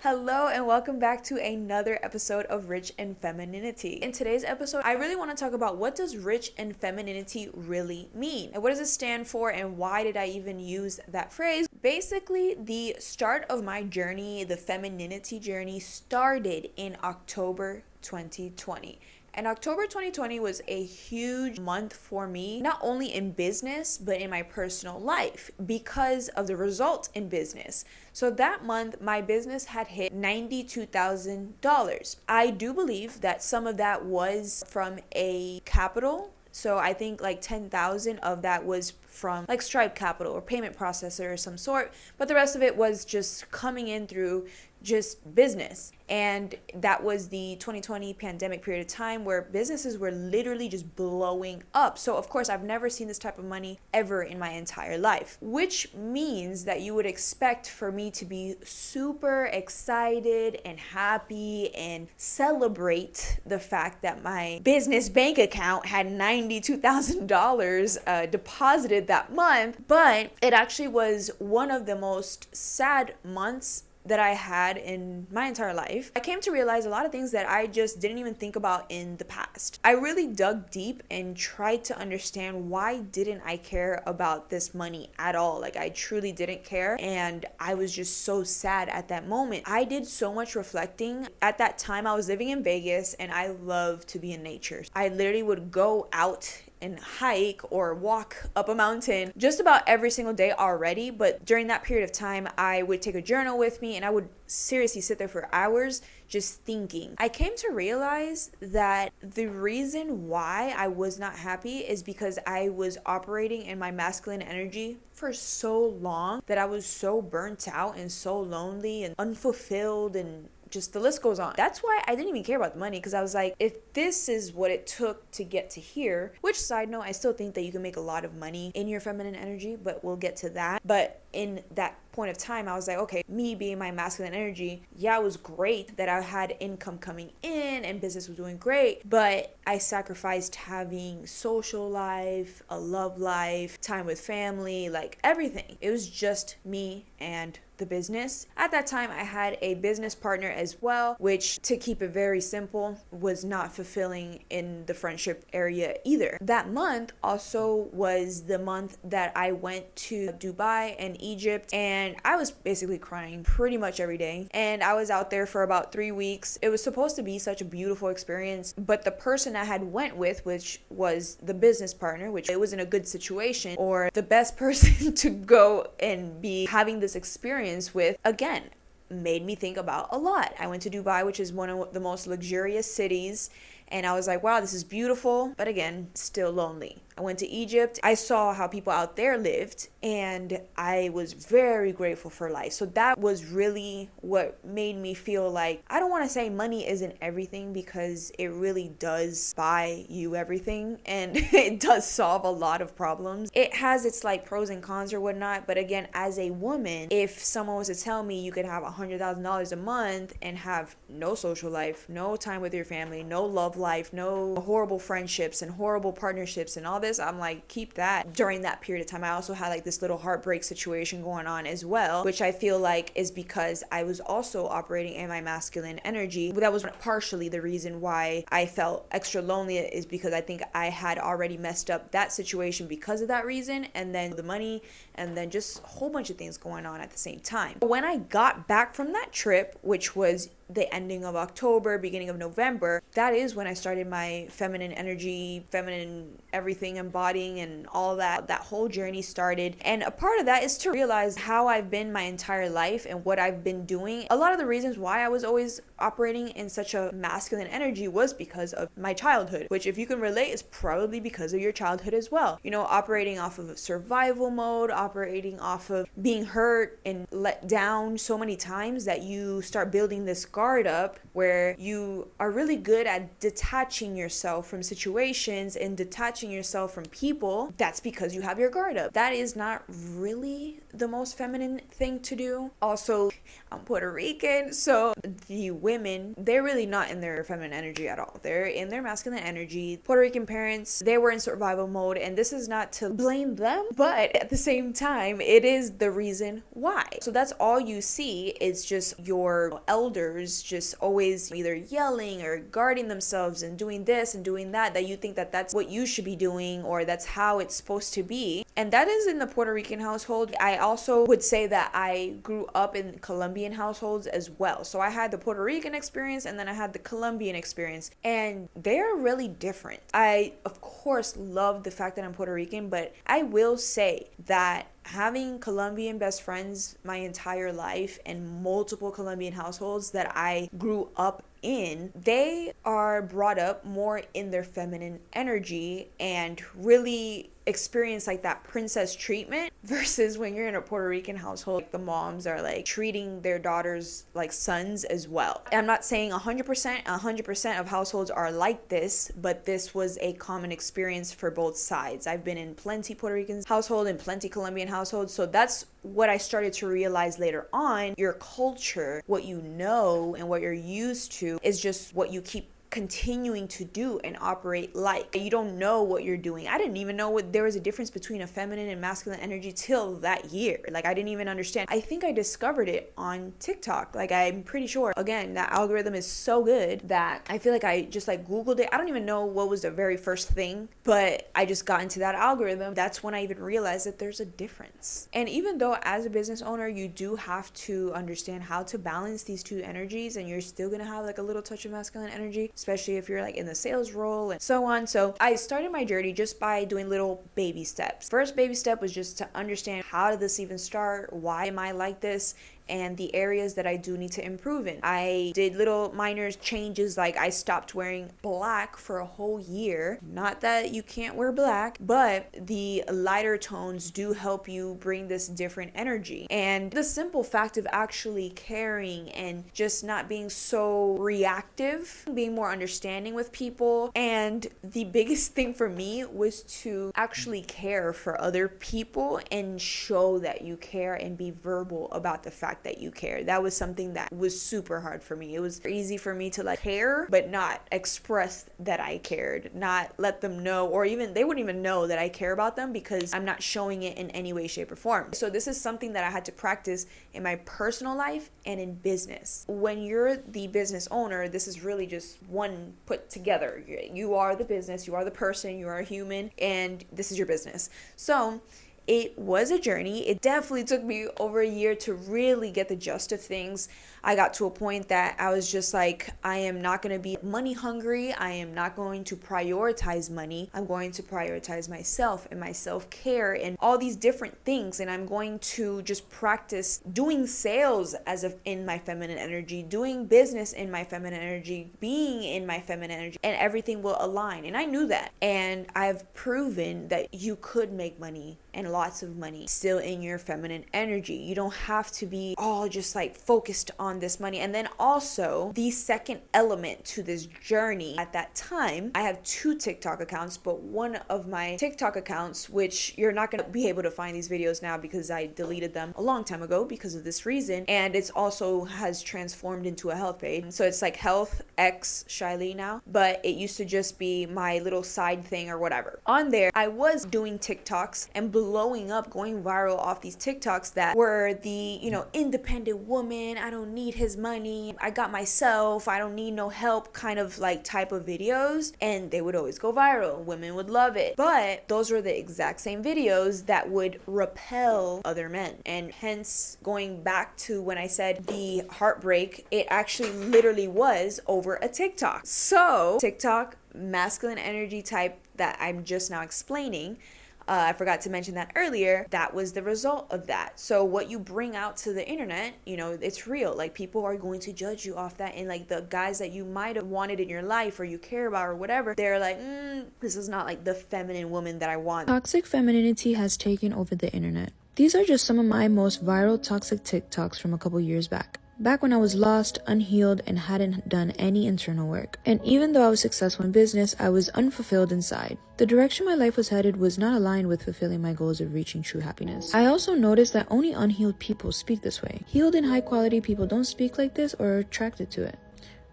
Hello and welcome back to another episode of Rich in Femininity. In today's episode, I really want to talk about what does rich in femininity really mean? And what does it stand for and why did I even use that phrase? Basically, the start of my journey, the femininity journey, started in October 2020. And October 2020 was a huge month for me, not only in business, but in my personal life because of the result in business. So that month, my business had hit $92,000. I do believe that some of that was from a capital. So I think like 10,000 of that was from like Stripe Capital or payment processor or some sort, but the rest of it was just coming in through just business. And that was the 2020 pandemic period of time where businesses were literally just blowing up. So of course, I've never seen this type of money ever in my entire life, which means that you would expect for me to be super excited and happy and celebrate the fact that my business bank account had $92,000 deposited that month. But it actually was one of the most sad months that I had in my entire life. I came to realize a lot of things that I just didn't even think about in the past. I really dug deep and tried to understand why didn't I care about this money at all. Like I truly didn't care and I was just so sad at that moment. I did so much reflecting. At that time I was living in Vegas and I love to be in nature. I literally would go out and hike or walk up a mountain just about every single day already. But during that period of time, I would take a journal with me and I would seriously sit there for hours just thinking. I came to realize that the reason why I was not happy is because I was operating in my masculine energy for so long that I was so burnt out and so lonely and unfulfilled and just the list goes on. That's why I didn't even care about the money, because I was like, if this is what it took to get to here, which side note, I still think that you can make a lot of money in your feminine energy, but we'll get to that. But in that point of time, I was like, okay, me being my masculine energy, yeah, it was great that I had income coming in and business was doing great, but I sacrificed having social life, a love life, time with family, like everything. It was just me and the business. At that time, I had a business partner as well, which, to keep it very simple, was not fulfilling in the friendship area either. That month also was the month that I went to Dubai and Egypt, and I was basically crying pretty much every day. And I was out there for about 3 weeks. It was supposed to be such a beautiful experience, but the person I had went with, which was the business partner, which it wasn't a good situation or the best person to go and be having this experience with, again, made me think about a lot. I went to Dubai, which is one of the most luxurious cities, and I was like, wow, this is beautiful, but again, still lonely. I went to Egypt. I saw how people out there lived, and I was very grateful for life. So that was really what made me feel like, I don't want to say money isn't everything, because it really does buy you everything, and it does solve a lot of problems. It has its like pros and cons or whatnot, but again, as a woman, if someone was to tell me you could have $100,000 a month and have no social life, no time with your family, no love life, no horrible friendships and horrible partnerships and all this, I'm like, keep that. During that period of time, I also had like this little heartbreak situation going on as well, which I feel like is because I was also operating in my masculine energy. That was partially the reason why I felt extra lonely, is because I think I had already messed up that situation because of that reason, and then the money, and then just a whole bunch of things going on at the same time. When I got back from that trip, which was the ending of October, beginning of November, that is when I started my feminine energy, feminine everything embodying and all that. That whole journey started. And a part of that is to realize how I've been my entire life and what I've been doing. A lot of the reasons why I was always operating in such a masculine energy was because of my childhood, which, if you can relate, is probably because of your childhood as well. You know, operating off of survival mode, operating off of being hurt and let down so many times that you start building this guard up where you are really good at detaching yourself from situations and detaching yourself from people, that's because you have your guard up. That is not really the most feminine thing to do. Also, I'm Puerto Rican, so the women, they're really not in their feminine energy at all. They're in their masculine energy. Puerto Rican parents, they were in survival mode, and this is not to blame them, but at the same time, it is the reason why. So that's all you see is just your elders just always either yelling or guarding themselves and doing this and doing that you think that that's what you should be doing or that's how it's supposed to be. And that is in the Puerto Rican household. I also would say that I grew up in Colombian households as well. So I had the Puerto Rican experience and then I had the Colombian experience, and they're really different. I, of course, love the fact that I'm Puerto Rican, but I will say that having Colombian best friends my entire life and multiple Colombian households that I grew up in, they are brought up more in their feminine energy and really experience like that princess treatment, versus when you're in a Puerto Rican household, the moms are like treating their daughters like sons as well. And I'm not saying 100% of households are like this, but this was a common experience for both sides. I've been in plenty Puerto Rican household and plenty Colombian households, so that's what I started to realize later on. Your culture, what you know and what you're used to, is just what you keep continuing to do and operate like. You don't know what you're doing. I didn't even know what there was a difference between a feminine and masculine energy till that year. Like, I didn't even understand. I think I discovered it on TikTok. Like, I'm pretty sure, again, that algorithm is so good that I feel like I just like Googled it. I don't even know what was the very first thing, but I just got into that algorithm. That's when I even realized that there's a difference. And even though as a business owner, you do have to understand how to balance these two energies, and you're still gonna have like a little touch of masculine energy, especially if you're like in the sales role and so on. So I started my journey just by doing little baby steps. First baby step was just to understand, how did this even start? Why am I like this? And the areas that I do need to improve in. I did little minor changes, like I stopped wearing black for a whole year. Not that you can't wear black, but the lighter tones do help you bring this different energy. And the simple fact of actually caring and just not being so reactive, being more understanding with people. And the biggest thing for me was to actually care for other people and show that you care and be verbal about the fact that you care. That was something that was super hard for me. It was easy for me to like care but not express that I cared, not let them know, or even they wouldn't even know that I care about them because I'm not showing it in any way, shape, or form. So this is something that I had to practice in my personal life and in business. When you're the business owner, this is really just one put together. You are the business, you are the person, you are a human, and this is your business. So it was a journey. It definitely took me over a year to really get the gist of things. I got to a point that I was just like, I am not going to be money hungry. I am not going to prioritize money. I'm going to prioritize myself and my self-care and all these different things. And I'm going to just practice doing sales as of in my feminine energy, doing business in my feminine energy, being in my feminine energy, and everything will align. And I knew that. And I've proven that you could make money and lots of money still in your feminine energy. You don't have to be all just like focused on this money. And then also the second element to this journey, at that time I have 2 TikTok accounts, but one of my TikTok accounts, which you're not going to be able to find these videos now because I deleted them a long time ago because of this reason, and it's also has transformed into a health page. So it's like Health X Shiley now, but it used to just be my little side thing or whatever. On there I was doing TikToks and blowing up, going viral off these TikToks that were the, independent woman, I don't need his money, I got myself, I don't need no help kind of like type of videos, and they would always go viral. Women would love it. But those were the exact same videos that would repel other men. And hence, going back to when I said the heartbreak, it actually literally was over a TikTok. So TikTok, masculine energy type that I'm just now explaining, I forgot to mention that earlier. That was the result of that. So what you bring out to the internet, it's real. Like, people are going to judge you off that. And like the guys that you might have wanted in your life or you care about or whatever, they're like, this is not like the feminine woman that I want. Toxic femininity has taken over the internet. These are just some of my most viral toxic TikToks from a couple years back. back when I was lost, unhealed, and hadn't done any internal work. And even though I was successful in business, I was unfulfilled inside. The direction my life was headed was not aligned with fulfilling my goals of reaching true happiness. I also noticed that only unhealed people speak this way. Healed and high-quality people don't speak like this or are attracted to it.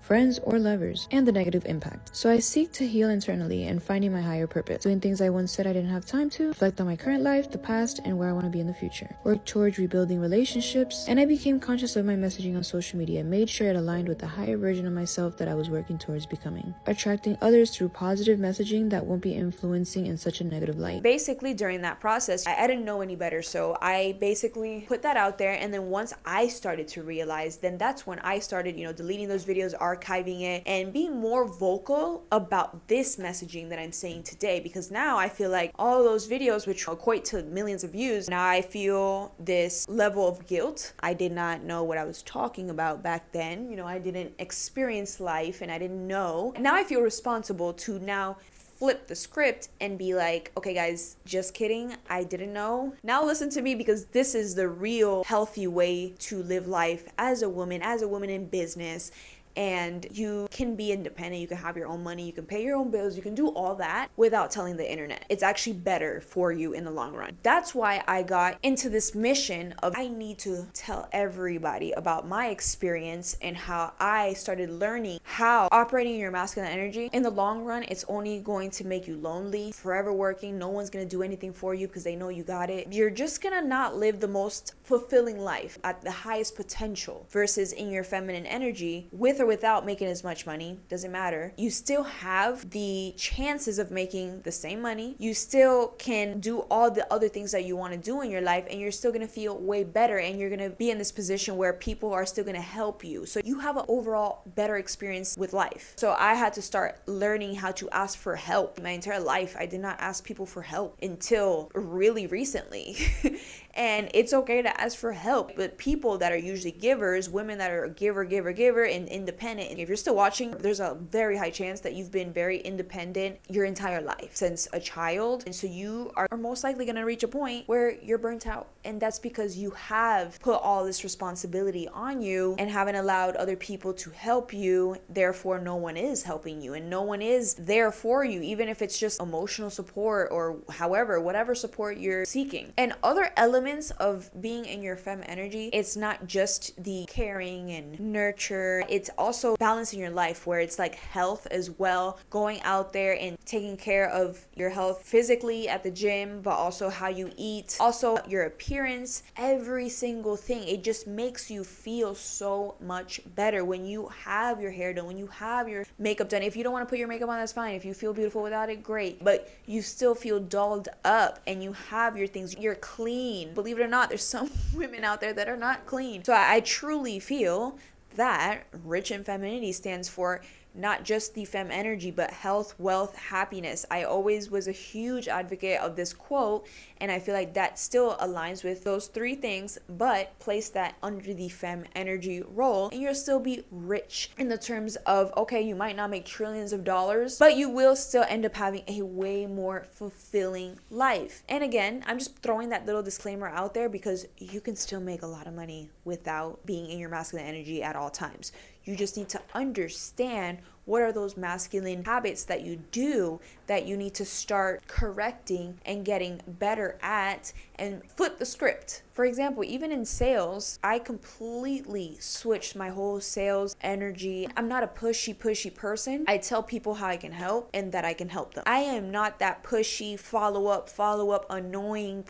Friends or lovers, and the negative impact. So I seek to heal internally and finding my higher purpose, doing things I once said I didn't have time to, reflect on my current life, the past, and where I want to be in the future. Work towards rebuilding relationships, and I became conscious of my messaging on social media and made sure it aligned with the higher version of myself that I was working towards becoming. Attracting others through positive messaging that won't be influencing in such a negative light. Basically, during that process, I didn't know any better, so I basically put that out there, and then once I started to realize, then that's when I started, deleting those videos, archiving it, and being more vocal about this messaging that I'm saying today, because now I feel like all those videos, which equate to millions of views, now I feel this level of guilt. I did not know what I was talking about back then. I didn't experience life, and I didn't know. Now I feel responsible to now flip the script and be like, okay guys, just kidding, I didn't know. Now listen to me, because this is the real healthy way to live life as a woman in business. And you can be independent, you can have your own money, you can pay your own bills, you can do all that without telling the internet. It's actually better for you in the long run. That's why I got into this mission of I need to tell everybody about my experience and how I started learning how operating your masculine energy. In the long run, it's only going to make you lonely, forever working. No one's going to do anything for you because they know you got it. You're just going to not live the most fulfilling life at the highest potential, versus in your feminine energy, with or without making as much money, doesn't matter. You still have the chances of making the same money. You still can do all the other things that you want to do in your life, and you're still going to feel way better, and you're going to be in this position where people are still going to help you. So you have an overall better experience with life. So I had to start learning how to ask for help. My entire life, I did not ask people for help until really recently. And it's okay to ask for help, but people that are usually givers, women that are giver, and independent, and if you're still watching, there's a very high chance that you've been very independent your entire life since a child. And so you are most likely going to reach a point where you're burnt out. And that's because you have put all this responsibility on you and haven't allowed other people to help you. Therefore, no one is helping you and no one is there for you, even if it's just emotional support or whatever support you're seeking. And other elements of being in your femme energy, it's not just the caring and nurture, it's also balancing your life, where it's like health as well, going out there and taking care of your health physically at the gym, but also how you eat, also your appearance, every single thing. It just makes you feel so much better when you have your hair done, when you have your makeup done. If you don't want to put your makeup on, that's fine. If you feel beautiful without it, great, but you still feel dolled up and you have your things, you're clean. Believe it or not, there's some women out there that are not clean. So I truly feel that Rich in Femininity stands for not just the femme energy, but health, wealth, happiness. I always was a huge advocate of this quote, and I feel like that still aligns with those three things, but place that under the femme energy role, and you'll still be rich in the terms of, okay, you might not make trillions of dollars, but you will still end up having a way more fulfilling life. And again, I'm just throwing that little disclaimer out there because you can still make a lot of money without being in your masculine energy at all times. You just need to understand what are those masculine habits that you do that you need to start correcting and getting better at, and flip the script. For example, even in sales, I completely switched my whole sales energy. I'm not a pushy person. I tell people how I can help and that I can help them. I am not that pushy, follow up, annoying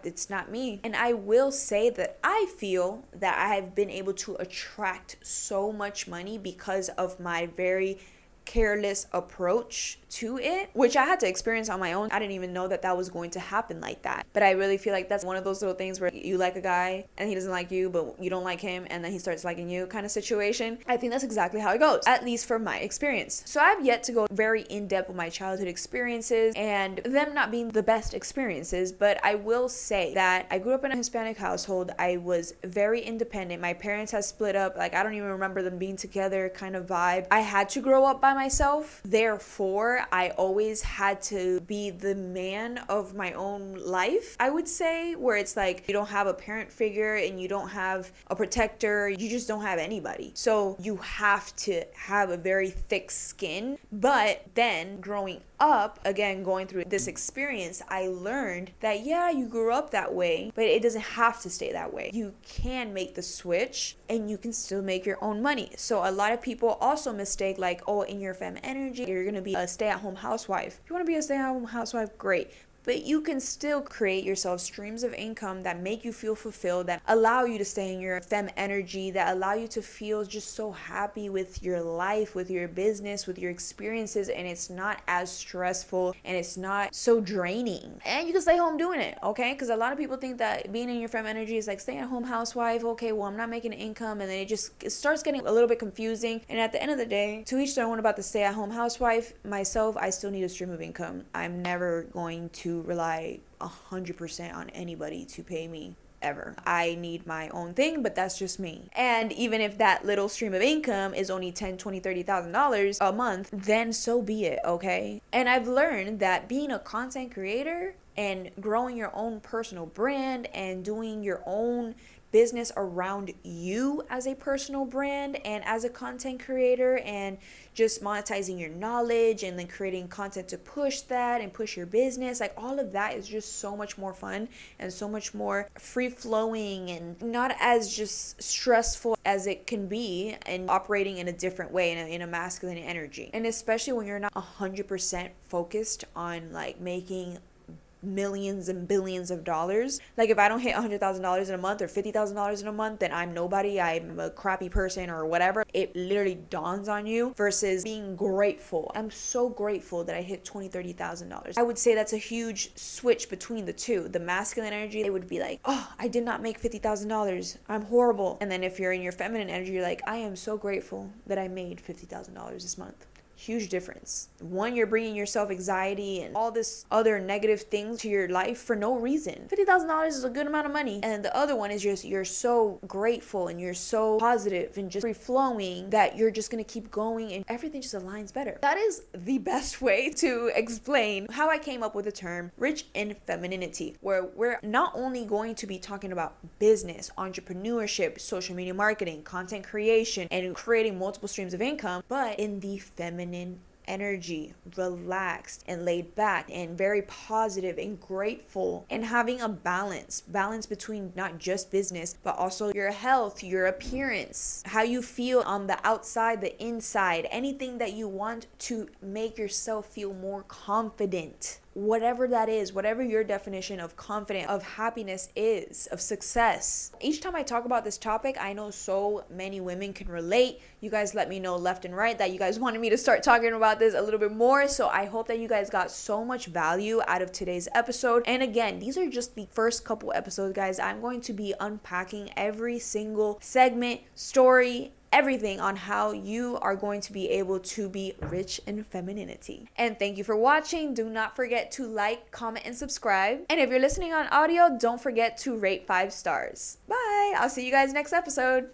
it's not me. And I will say that I feel that I have been able to attract so much money because of my very careless approach to it, which I had to experience on my own. I didn't even know that was going to happen like that. But I really feel like that's one of those little things where you like a guy and he doesn't like you, but you don't like him, and then he starts liking you kind of situation. I think that's exactly how it goes, at least from my experience. So I've yet to go very in depth with my childhood experiences and them not being the best experiences, but I will say that I grew up in a Hispanic household. I was very independent. My parents had split up. Like, I don't even remember them being together kind of vibe. I had to grow up by myself. Therefore, I always had to be the man of my own life, I would say, where it's like you don't have a parent figure and you don't have a protector, you just don't have anybody. So you have to have a very thick skin. But then growing up, again, going through this experience, I learned that yeah, you grew up that way, but it doesn't have to stay that way. You can make the switch and you can still make your own money. So a lot of people also mistake like, oh, in your fem energy, you're gonna be a stay-at-home housewife. If you wanna be a stay-at-home housewife, great. But you can still create yourself streams of income that make you feel fulfilled, that allow you to stay in your fem energy, that allow you to feel just so happy with your life, with your business, with your experiences, and it's not as stressful and it's not so draining. And you can stay home doing it, okay? Because a lot of people think that being in your fem energy is like staying at home housewife. Okay, well, I'm not making an income, and then it starts getting a little bit confusing. And at the end of the day, to each their own about the stay at home housewife. Myself, I still need a stream of income. I'm never going to rely 100% on anybody to pay me ever. I need my own thing, but that's just me. And even if that little stream of income is only $10,000, $20,000, $30,000 a month, then so be it, okay? And I've learned that being a content creator and growing your own personal brand and doing your own business around you as a personal brand and as a content creator, and just monetizing your knowledge and then creating content to push that and push your business, like all of that is just so much more fun and so much more free flowing and not as just stressful as it can be, and operating in a different way in a masculine energy. And especially when you're not 100% focused on like making millions and billions of dollars. Like if I don't hit $100,000 in a month or $50,000 in a month, then I'm nobody, I'm a crappy person or whatever. It literally dawns on you versus being grateful. I'm so grateful that I hit $20,000, $30,000. I would say that's a huge switch between the two. The masculine energy, it would be like, oh, I did not make $50,000. I'm horrible. And then if you're in your feminine energy, you're like, I am so grateful that I made $50,000 this month. Huge difference. One, you're bringing yourself anxiety and all this other negative things to your life for no reason. $50,000 is a good amount of money. And the other one is just you're so grateful and you're so positive and just free flowing that you're just gonna keep going and everything just aligns better. That is the best way to explain how I came up with the term rich in femininity, where we're not only going to be talking about business, entrepreneurship, social media marketing, content creation, and creating multiple streams of income, but in the feminine energy, relaxed and laid back and very positive and grateful, and having a balance between not just business but also your health, your appearance, how you feel on the outside, the inside, anything that you want to make yourself feel more confident. Whatever that is, whatever your definition of confident, of happiness is, of success. Each time I talk about this topic, I know so many women can relate. You guys let me know left and right that you guys wanted me to start talking about this a little bit more. So I hope that you guys got so much value out of today's episode. And again, these are just the first couple episodes, guys. I'm going to be unpacking every single segment, story, everything on how you are going to be able to be rich in femininity. And thank you for watching. Do not forget to like, comment, and subscribe. And if you're listening on audio, don't forget to rate 5 stars. Bye. I'll see you guys next episode.